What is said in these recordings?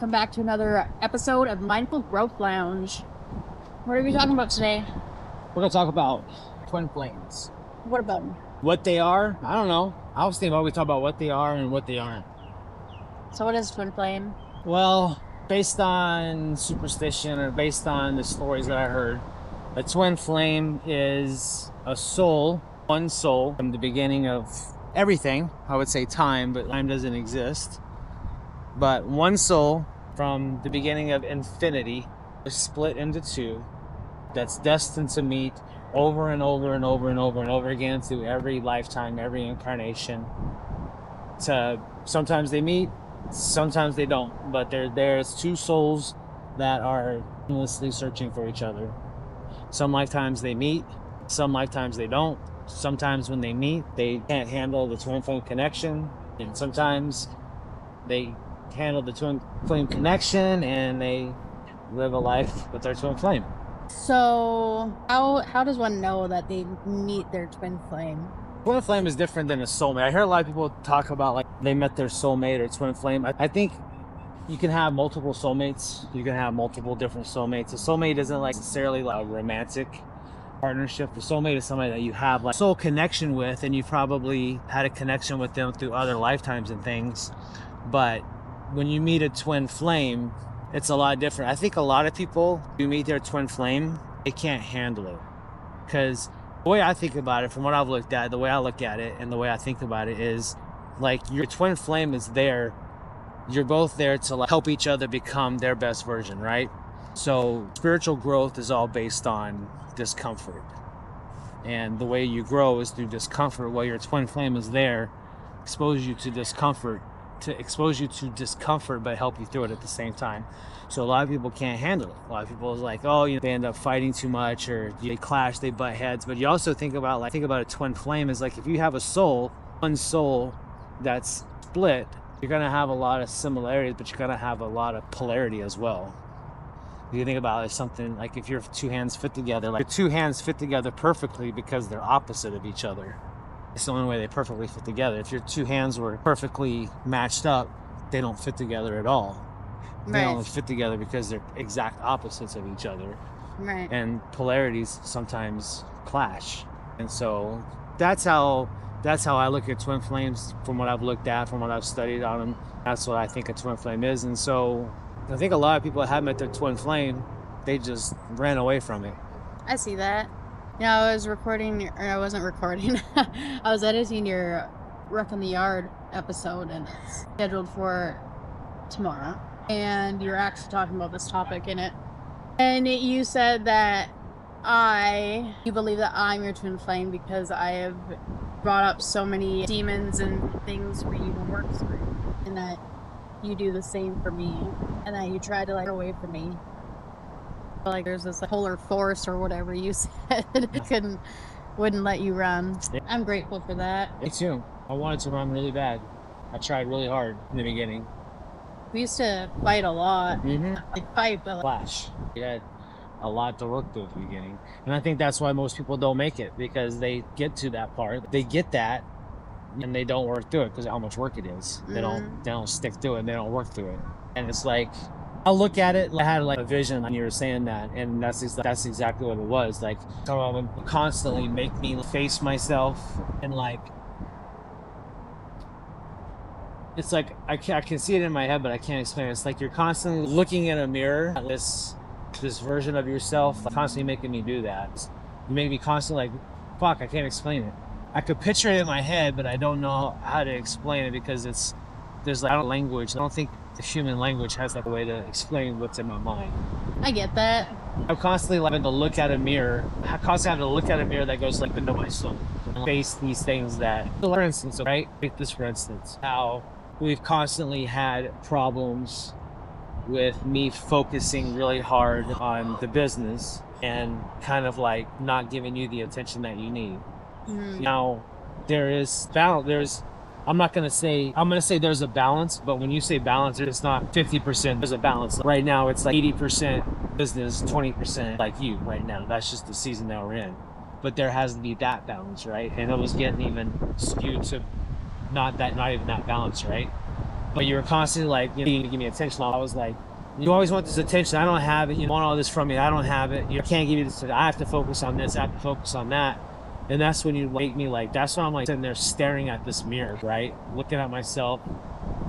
Come back to another episode of Mindful Growth Lounge. What are we talking about today? We're going to talk about twin flames. What about them? What they are, I don't know. I was thinking about we talk about what they are and what they aren't. So what is twin flame? Well, based on superstition or based on the stories that I heard, a twin flame is a soul, one soul from the beginning of everything. I would say time, but time doesn't exist. But one soul from the beginning of infinity is split into two that's destined to meet over and over and over and over and over again through every lifetime, every incarnation. Sometimes they meet, sometimes they don't, but there's two souls that are endlessly searching for each other. Some lifetimes they meet, some lifetimes they don't. Sometimes when they meet, they can't handle the twin flame connection, and sometimes they handle the twin flame connection and they live a life with their twin flame. So how does one know that they meet their twin flame? Twin flame is different than a soulmate. I hear a lot of people talk about like they met their soulmate or twin flame. I think you can have multiple soulmates. You can have multiple different soulmates. A soulmate isn't like necessarily like a romantic partnership. The soulmate is somebody that you have like soul connection with, and you probably had a connection with them through other lifetimes and things. But when you meet a twin flame, it's a lot different. I think a lot of people who meet their twin flame, they can't handle it. Because the way I think about it, from what I've looked at, the way I look at it and the way I think about it is like your twin flame is there. You're both there to like help each other become their best version, right? So spiritual growth is all based on discomfort. And the way you grow is through discomfort. While your twin flame is there, expose you to discomfort, but help you through it at the same time. So a lot of people can't handle it. A lot of people is like, oh, they end up fighting too much, or they clash, they butt heads. But you also think about a twin flame is like if you have one soul that's split, you're gonna have a lot of similarities, but you're gonna have a lot of polarity as well. If you think about it, it's something like if your two hands fit together, like your two hands fit together perfectly because they're opposite of each other. It's the only way they perfectly fit together. If your two hands were perfectly matched up, they don't fit together at all. They only fit together because they're exact opposites of each other. Right. And polarities sometimes clash. And so that's how I look at twin flames from what I've looked at, from what I've studied on them. That's what I think a twin flame is. And so I think a lot of people that have met their twin flame, they just ran away from it. I see that. I was recording, or I wasn't recording. I was editing your Wreck in the Yard episode, and it's scheduled for tomorrow. And you're actually talking about this topic in it. And you said that you believe that I'm your twin flame because I have brought up so many demons and things for you to work through. And that you do the same for me. And that you try to get away from me. Like there's this polar force or whatever you said wouldn't let you run. I'm grateful for that. Me too. I wanted to run really bad. I tried really hard in the beginning. We used to fight a lot. Clash. We had a lot to work through at the beginning. And I think that's why most people don't make it, because they get to that part. They get that and they don't work through it because of how much work it is. They don't stick through it and they don't work through it. And it's like I look at it, I had like a vision when you were saying that, and that's exactly what it was. Like, someone would constantly make me face myself, and like, it's like I can see it in my head, but I can't explain it. It's like you're constantly looking in a mirror at this version of yourself, constantly making me do that. You make me constantly like, fuck, I can't explain it. I could picture it in my head, but I don't know how to explain it because there's like language. I don't think the human language has like a way to explain what's in my mind. I get that. I'm constantly having to look at a mirror. I constantly have to look at a mirror that goes like into my soul and face these things that, for instance, right? Take this for instance, how we've constantly had problems with me focusing really hard on the business and kind of like not giving you the attention that you need. Mm-hmm. Now, I'm going to say there's a balance, but when you say balance, it's not 50%, there's a balance. Right now, it's like 80% business, 20% like you right now. That's just the season that we're in. But there has to be that balance, right? And it was getting even skewed to not even that balance, right? but you were constantly like, you need to give me attention. I was like, you always want this attention. I don't have it. You want all this from me. I don't have it. You can't give me this. I have to focus on this. I have to focus on that. And that's when you make me like, that's when I'm like sitting there staring at this mirror, right? Looking at myself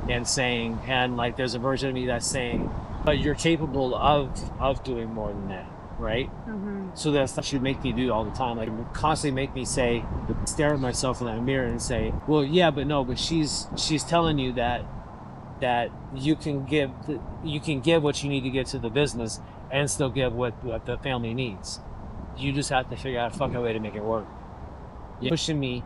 and saying, and like there's a version of me that's saying, but you're capable of doing more than that, right? Mm-hmm. So that should make me do all the time. Like constantly make me say, stare at myself in that mirror and say, well, yeah, but no, but she's telling you that you can give what you need to get to the business and still give what the family needs. You just have to figure out a fucking way to make it work. You're pushing me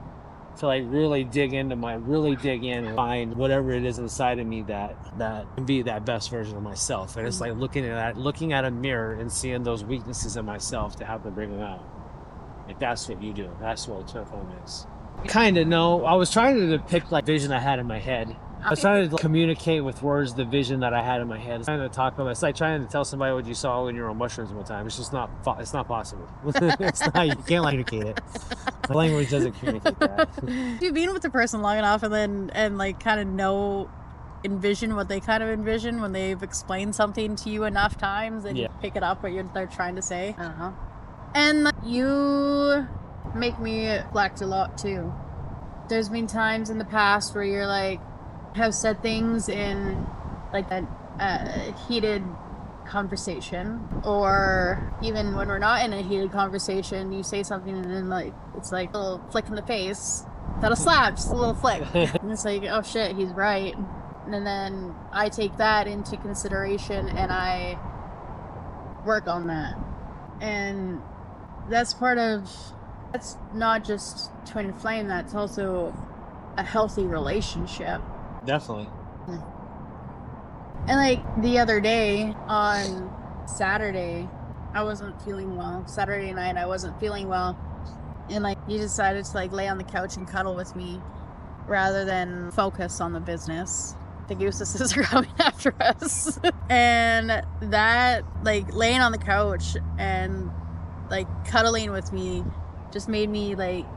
to like really dig in and find whatever it is inside of me that can be that best version of myself. And it's like looking at a mirror and seeing those weaknesses in myself to have to bring them out. Like that's what you do. That's what twin flame is. Kind of no. I was trying to depict like vision I had in my head. I was trying to communicate with words the vision that I had in my head. I was trying to talk about it. It's like trying to tell somebody what you saw when you were on mushrooms one time. It's just not. It's not possible. It's not. You can't communicate it. The language doesn't communicate that. You've been with the person long enough, and like kind of envision what they kind of envision when they've explained something to you enough times, and you pick it up what they're trying to say. I don't know. And you make me reflect a lot too. There's been times in the past where you're like, have said things in like a heated conversation, or even when we're not in a heated conversation, you say something and then like it's like a little flick in the face, not a slap, just a little flick. And it's like, oh shit, he's right. And then I take that into consideration and I work on that. And that's not just twin flame, that's also a healthy relationship. Definitely. And like the other day on Saturday, I wasn't feeling well. Saturday night, I wasn't feeling well. And like you decided to like lay on the couch and cuddle with me rather than focus on the business. The gooses are coming after us. And that like laying on the couch and like cuddling with me just made me like,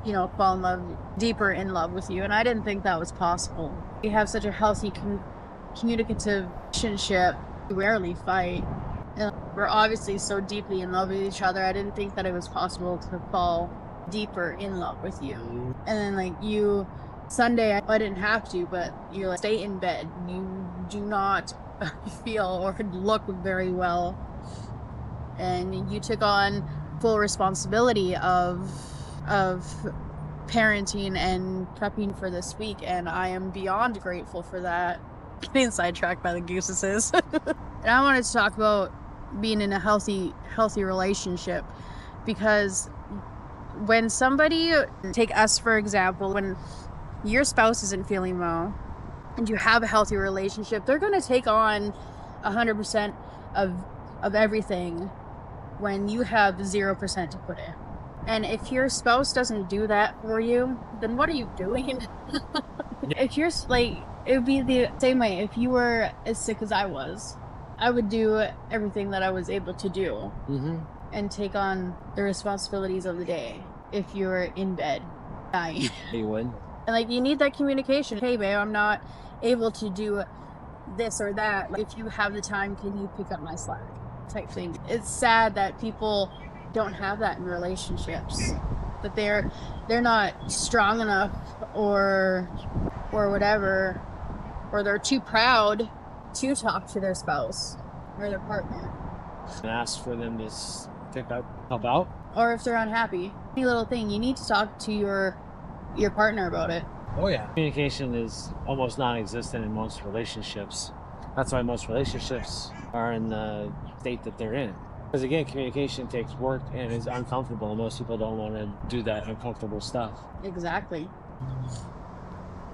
you know, fall in love, deeper in love with you. And I didn't think that was possible. We have such a healthy communicative relationship. We rarely fight. And we're obviously so deeply in love with each other. I didn't think that it was possible to fall deeper in love with you. And then like you, Sunday, I didn't have to, but you like stay in bed. You do not feel or look very well. And you took on full responsibility of parenting and prepping for this week, and I am beyond grateful for that. Getting sidetracked by the gooses. And I wanted to talk about being in a healthy relationship, because when somebody, take us for example, when your spouse isn't feeling well and you have a healthy relationship, they're going to take on 100% of everything when you have 0% to put in. And if your spouse doesn't do that for you, then what are you doing? If you're like, it would be the same way if you were as sick as I was. I would do everything that I was able to do and take on the responsibilities of the day if you're in bed dying. You would. And like, you need that communication. Hey babe, I'm not able to do this or that. Like, if you have the time, can you pick up my slack? Type thing. It's sad that people don't have that in relationships, that they're not strong enough or whatever, or they're too proud to talk to their spouse or their partner and ask for them to help out, or if they're unhappy, any little thing, you need to talk to your partner about it. Oh yeah, communication is almost non-existent in most relationships. That's why most relationships are in the state that they're in. Because again, communication takes work and is uncomfortable, and most people don't want to do that uncomfortable stuff. Exactly.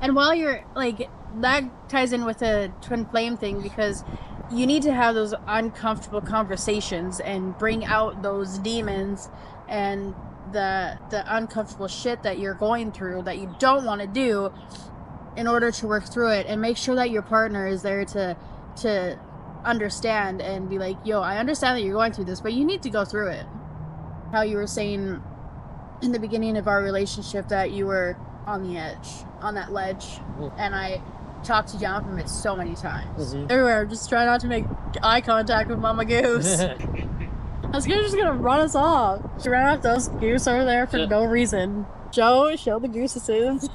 And while you're like, that ties in with the twin flame thing, because you need to have those uncomfortable conversations and bring out those demons and the uncomfortable shit that you're going through that you don't want to do, in order to work through it, and make sure that your partner is there to understand and be like, yo, I understand that you're going through this, but you need to go through it. How you were saying in the beginning of our relationship that you were on the edge, on that ledge, and I talked to John from it so many times. Mhm. Everywhere, just try not to make eye contact with Mama Goose. This guy's just gonna run us off. She ran off those goose over there for no reason. Joe, show the goose assistance.